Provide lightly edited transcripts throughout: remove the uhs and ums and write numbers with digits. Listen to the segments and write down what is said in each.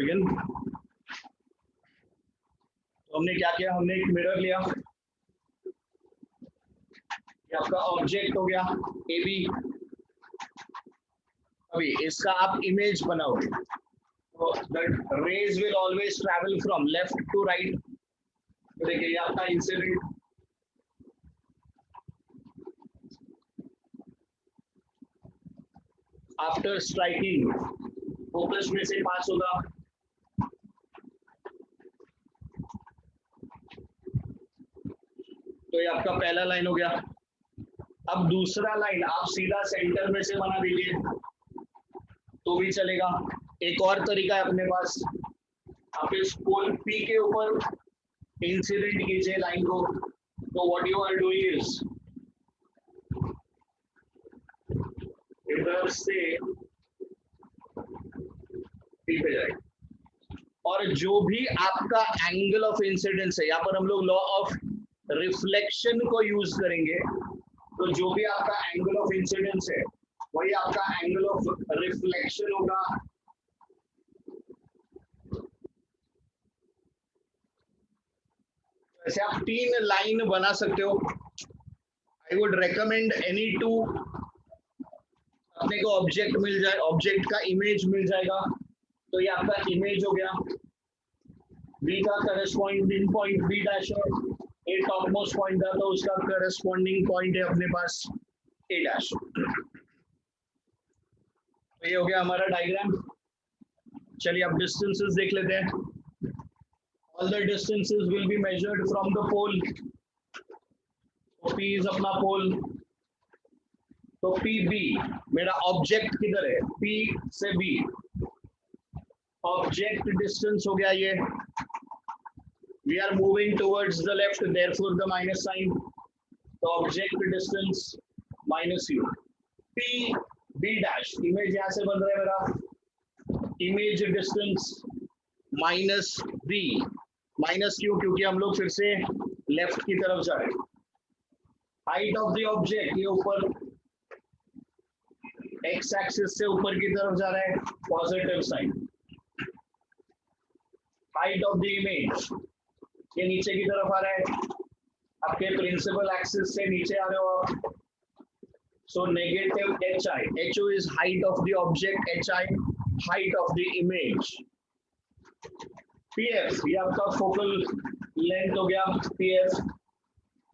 Begin. तो हमने क्या किया, हमने एक मिरर लिया, ये आपका ऑब्जेक्ट हो गया ए बी। अभी इसका आप इमेज बनाओगे, तो the rays will always travel from left to right. तो देखिए ये आपका इंसिडेंट, आफ्टर स्ट्राइकिंग फोकस में से पास होगा। तो ये आपका पहला लाइन हो गया। अब दूसरा लाइन आप सीधा सेंटर में से बना दीजिए तो भी चलेगा। एक और तरीका है अपने पास, आप इस पोल पी के ऊपर इंसिडेंट कीजिए लाइन को। तो what you are doing is इधर से पी पे जाएगा, और जो भी आपका एंगल ऑफ इंसिडेंस है, यहाँ पर हम लोग लॉ ऑफ रिफ्लेक्शन को यूज करेंगे। तो जो भी आपका एंगल ऑफ इंसिडेंस है वही आपका एंगल ऑफ रिफ्लेक्शन होगा। ऐसे आप 3 लाइन बना सकते हो। I would recommend any two, अपने को ऑब्जेक्ट मिल जाए, ऑब्जेक्ट का इमेज मिल जाएगा। तो ये आपका इमेज हो गया, बी का करस्पॉन्डिंग पॉइंट बी डैश है, ए टॉप मोस्ट पॉइंट था तो उसका करस्पॉन्डिंग पॉइंट है अपने पास ए डैश। तो ये हो गया हमारा डायग्राम। चलिए अब डिस्टेंसेस देख लेते हैं। All the distances will be measured from the pole. तो पी इज अपना पोल, तो पी बी मेरा ऑब्जेक्ट किधर है, पी से बी ऑब्जेक्ट डिस्टेंस हो गया ये। We are moving towards the left, therefore the minus sign. तो object distance minus U. P B dash image यहां से बन रहा है मेरा, image distance minus B, minus Q क्योंकि हम लोग फिर से लेफ्ट की तरफ जा रहे हैं। हाइट ऑफ द ऑब्जेक्ट ये ऊपर एक्स एक्सिस से ऊपर की तरफ जा रहा है, positive sign. Height of the image ये नीचे की तरफ आ रहा है, आपके प्रिंसिपल एक्सिस से नीचे आ रहे हो आप। So negative H I, H O is height of the object, H I height of the image. P F ये आपका फोकल लेंथ हो गया, P F.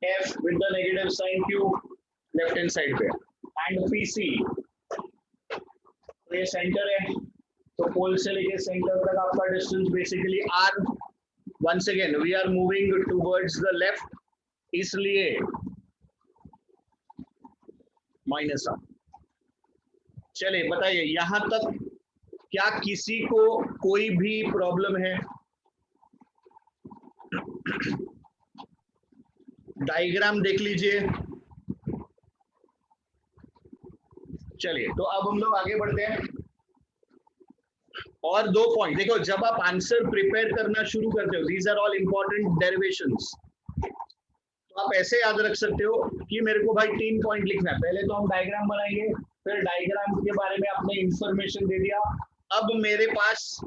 F with the negative sign Q left hand side पे, and P C ये centre है। तो पोल से लेके सेंटर तक आपका distance basically R. Once again we are moving towards the left, इसलिए माइनस आर। चलिए बताइए यहां तक क्या किसी को कोई भी प्रॉब्लम है? डायग्राम देख लीजिए। चलिए तो अब हम लोग आगे बढ़ते हैं। और 2 पॉइंट देखो, जब आप आंसर प्रिपेयर करना शुरू करते हो, these are all important derivations, तो आप ऐसे याद रख सकते हो कि मेरे को भाई 3 पॉइंट लिखना है। पहले तो हम डायग्राम बनाएंगे, फिर डायग्राम के बारे में आपने इंफॉर्मेशन दे दिया। अब मेरे पास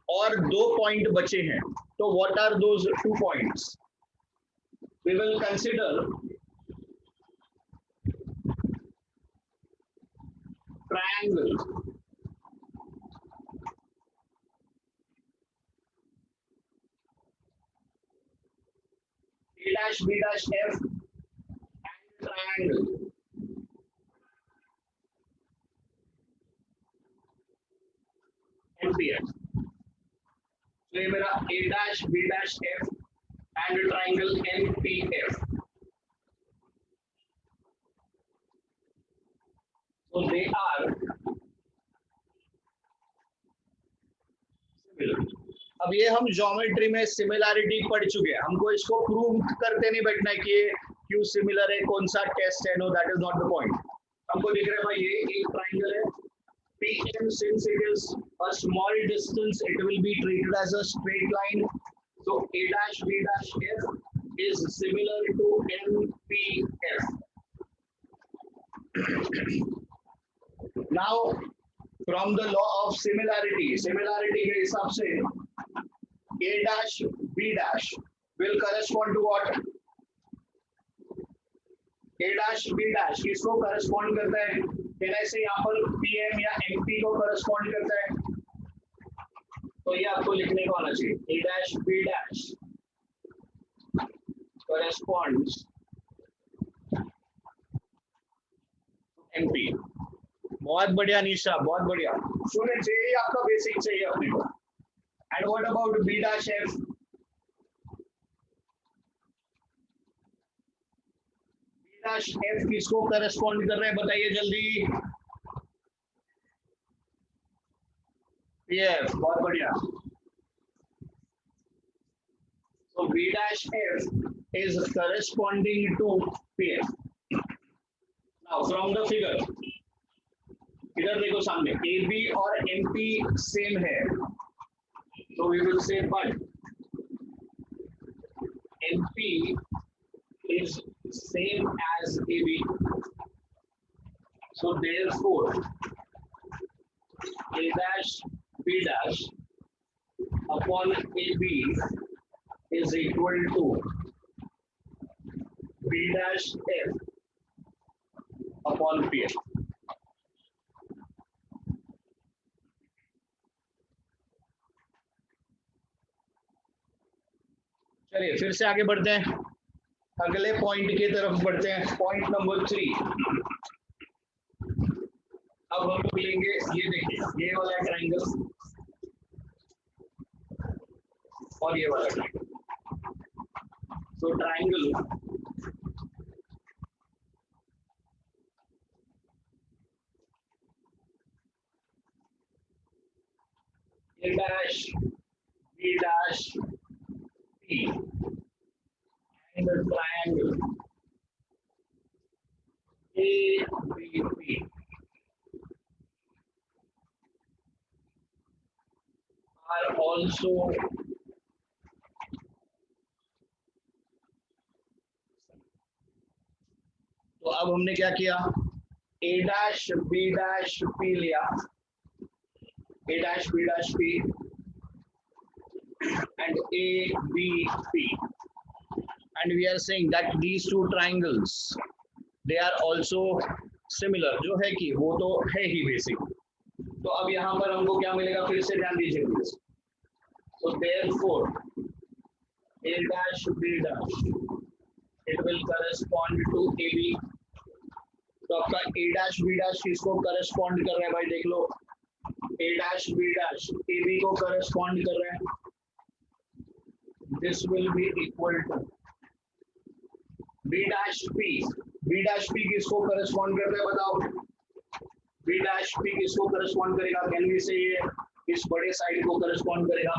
और 2 पॉइंट बचे हैं, तो what are those 2 points? We will consider triangle, A dash B dash F and triangle MPF। तो ये मेरा A dash B dash F and triangle MPF। So they are similar। अब ये हम ज्योमेट्री में सिमिलैरिटी पढ़ चुके हैं, हमको इसको प्रूव करते नहीं बैठना है कि ये क्यों सिमिलर है, कौन सा टेस्ट है। No, that is not the point. हमको दिख रहा है भाई ये एक ट्राइंगल है, PM since it is a small distance, it will be treated as a straight line. So A dash B dash F is similar to MPF. Now from the law of similarity के हिसाब से a dash b dash will correspond to what? a dash b dash किसको correspond करता है? Can I से यहाँ पर pm या mp को correspond करता है, तो ये आपको लिखने को आना चाहिए a dash b dash corresponds mp। बहुत बढ़िया निशा, बहुत बढ़िया स्टूडेंट्स, यही आपका बेसिक चाहिए अपने को। And what about b dash f? b dash f किसको करस्पॉन्ड कर रहे हैं बताइए जल्दी। pf, बहुत बढ़िया। So b dash f is corresponding to pf। Now from the figure, इधर देखो सामने AB और MP सेम है, so we will say but MP is same as AB, so therefore A dash B dash upon AB is equal to B dash F upon PF। चलिए फिर से आगे बढ़ते हैं, अगले पॉइंट की तरफ बढ़ते हैं। Point number 3। अब हम लोग लेंगे, ये देखिए ये वाला ट्रायंगल और ये वाला triangle. So triangle A dash B dash P and the triangle ABP are also तो अब हमने क्या किया, A dash B dash P लिया, A dash B dash P and ABP, and we are saying that these two triangles they are also similar, जो है कि वो तो है ही बेसिक। तो अब यहाँ पर हमको क्या मिलेगा, फिर से ध्यान दीजिए please. So therefore A dash B dash it will correspond to AB। तो आपका A dash B dash किसको correspond कर रहा है भाई, देख लो A dash B dash AB को correspond कर रहा है। This will be equal to B dash P। B dash P किसको correspond करता है बताओ, B dash P किसको correspond करेगा, कैन वी से ये इस बड़े साइड को correspond करेगा,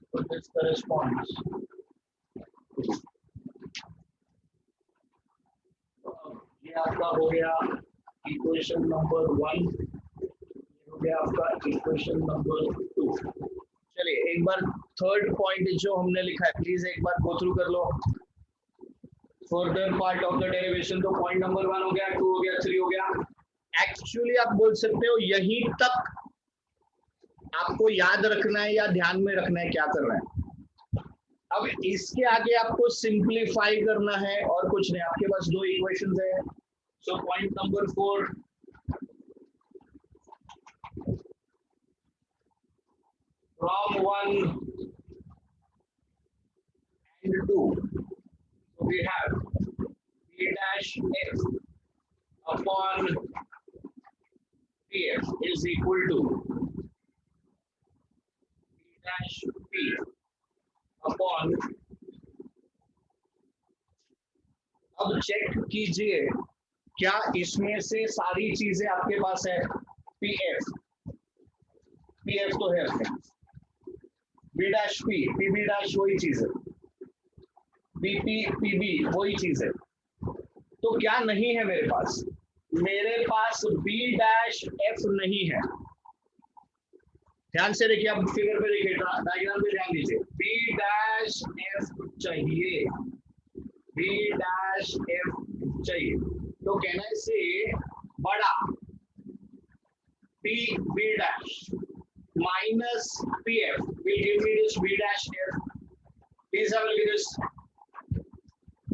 तो this corresponds। ये आपका हो गया इक्वेशन नंबर 1, हो गया आपका इक्वेशन नंबर 2। चलिए एक बार थर्ड पॉइंट जो हमने लिखा है प्लीज एक बार गो थ्रू कर लो। Further part of the derivation, तो पॉइंट नंबर 1 हो गया, 2 हो गया, 3 हो गया। एक्चुअली आप बोल सकते हो यहीं तक आपको याद रखना है या ध्यान में रखना है क्या करना है। अब इसके आगे आपको सिंप्लीफाई करना है और कुछ नहीं, आपके पास 2 इक्वेशंस है। So point number 4, from 1 and 2 we have B dash F upon PF is equal to B dash P upon। अब चेक कीजिए क्या इसमें से सारी चीजें आपके पास है। PF तो है, B dash P PB dash वही चीज है, BP PB वही चीज है। तो क्या नहीं है मेरे पास, मेरे पास B dash F नहीं है। ध्यान से देखिए, अब फिगर पे देखिए, डायग्राम पे ध्यान दीजिए। B dash F चाहिए, B dash F चाहिए, तो कहना है से बड़ा P B dash minus PF will give me this B dash F. Please have a look at this.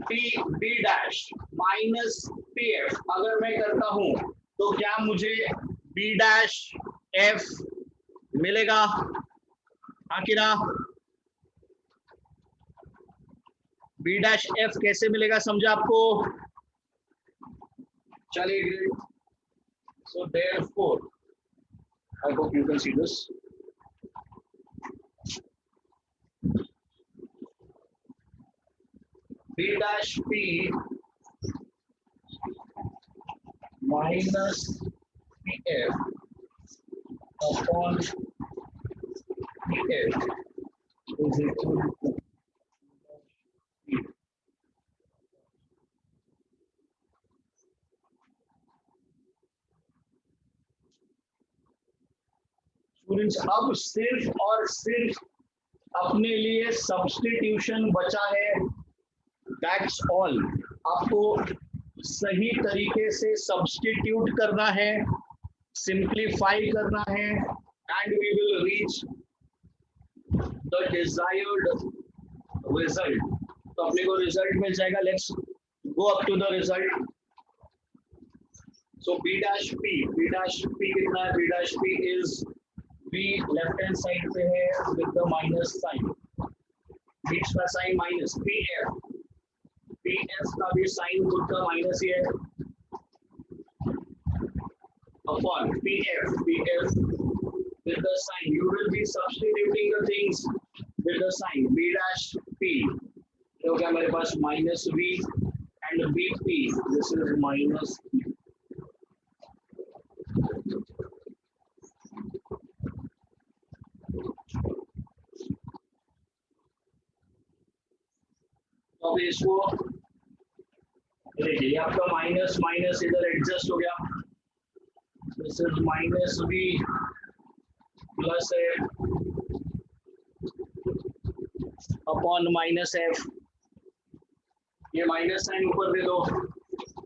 P B dash minus PF अगर मैं करता हूं तो क्या मुझे B dash F मिलेगा? हाँ कि ना? B dash F कैसे मिलेगा समझा आपको? चलिए great. So therefore, I hope you can see this. B dash P minus PF upon PF is equal to P. Students अब सिर्फ और सिर्फ अपने लिए सब्स्टिट्यूशन बचा है. That's all. आपको सही तरीके से सब्स्टिट्यूट करना है, सिंप्लीफाई करना है, and we will reach the desired result. तो अपने को रिजल्ट मिल जाएगा. Let's go up to the result. So B dash P कितना है? B dash P is B left hand side पे है विद द माइनस साइन, बीच का साइन माइनस. PS का भी साइन खुद का माइनस ही है upon PF with the sign. You will be substituting the things with the sign. B dash P तो क्या मेरे पास minus V and BP. This is minus P. तो अब इसको देखिए, आपका माइनस माइनस इधर एडजस्ट हो गया. This is minus V plus F upon minus F. ये माइनस साइन ऊपर दे दो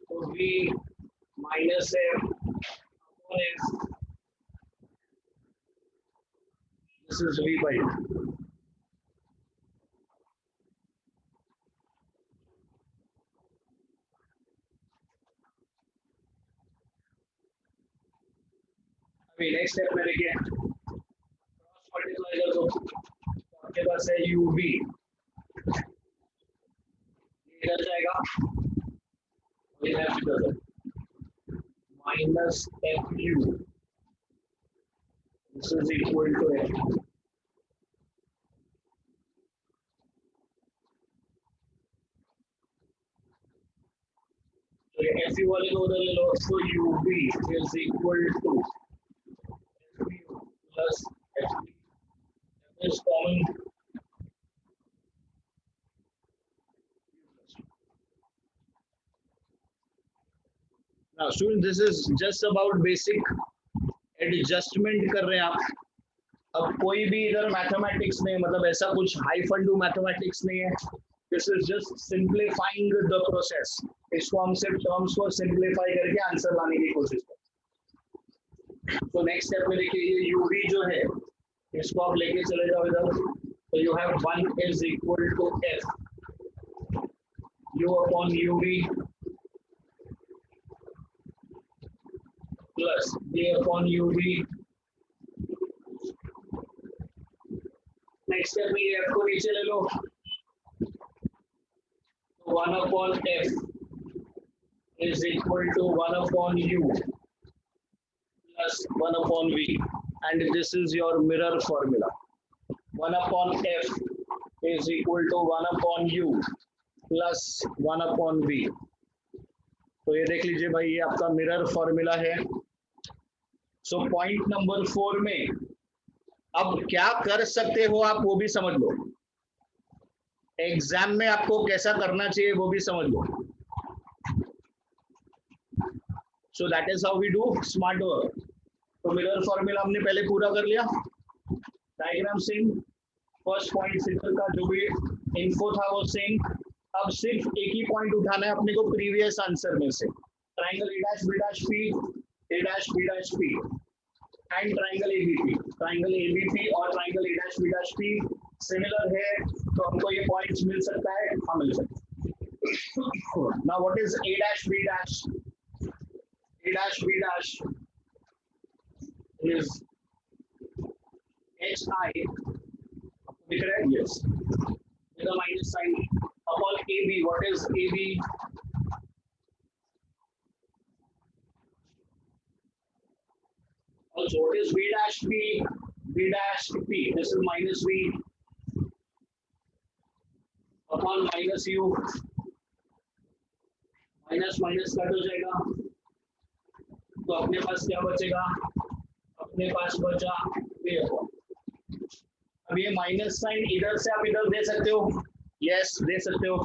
तो V minus F upon F. This is V by. अभी नेक्स्ट स्टेप में देखिए, क्रॉस मल्टीप्लाई कर दो. आपके पास है UV, इधर जाएगा minus FU. This is equal to F. तो FU वाले को उधर ले लो. तो UV is equal to plus FP. F is common. Now students, this is just about basic adjustment कर रहे हैं आप. अब कोई भी इधर मैथमेटिक्स में मतलब ऐसा कुछ हाई फंडू मैथमेटिक्स नहीं है. This is just simplifying the process. इसको हम सिर्फ टर्म्स को सिंप्लीफाई करके आंसर लाने की कोशिश करते हैं. तो नेक्स्ट स्टेप में देखिए, ये UV जो है इसको आप लेके चले जाओ इधर. तो you have 1 is equal to F U upon UV plus A upon UV. Next step में ये F को नीचे ले लो. 1 अपॉन F is equal to 1 upon U plus 1 upon V, and this is your mirror formula. 1 upon F is equal to 1 upon U plus 1 upon V. तो ये देख लीजिए भाई, ये आपका मिरर फॉर्मूला है. सो पॉइंट नंबर 4 में अब क्या कर सकते हो आप वो भी समझ लो. एग्जाम में आपको कैसा करना चाहिए वो भी समझ लो. So that is how we do smart work. तो मिरर फॉर्मूला हमने पहले पूरा कर लिया. Diagram same, first point figure का जो भी इन्फो था वो सेम. अब सिर्फ एक ही पॉइंट उठाना है अपने को प्रीवियस आंसर में से. Triangle A' B' P, A' B' P. And triangle ABP, triangle ABP और triangle A dash B dash P similar है, तो हमको ये पॉइंट्स मिल सकता है, हाँ मिल सकता है। Now what is A dash B dash? A dash B dash is H I, दिख रहा है? Yes, with a minus sign upon AB. What is AB? Also, what is B dash P? B dash P. This is minus V upon minus U. Minus minus cut हो जाएगा, तो अपने पास क्या बचेगा? अपने पास बचा V अपॉन। अब ये माइनस साइन इधर से आप इधर दे सकते हो, यस दे सकते हो।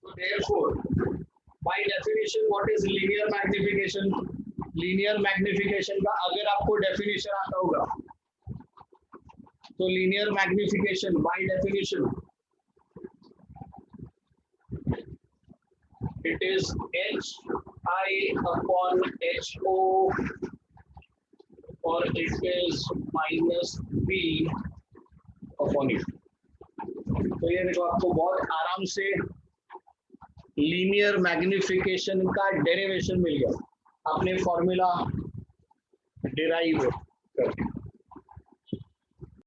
तो therefore, by definition, what is linear magnification? Linear magnification का अगर आपको डेफिनेशन आता होगा, तो linear magnification by definition it is hi upon ho, or it is minus b upon u। तो ये देखो आपको बहुत आराम से लीनियर मैग्निफिकेशन का डेरिवेशन मिल गया, आपने फॉर्मूला डिराइव करके।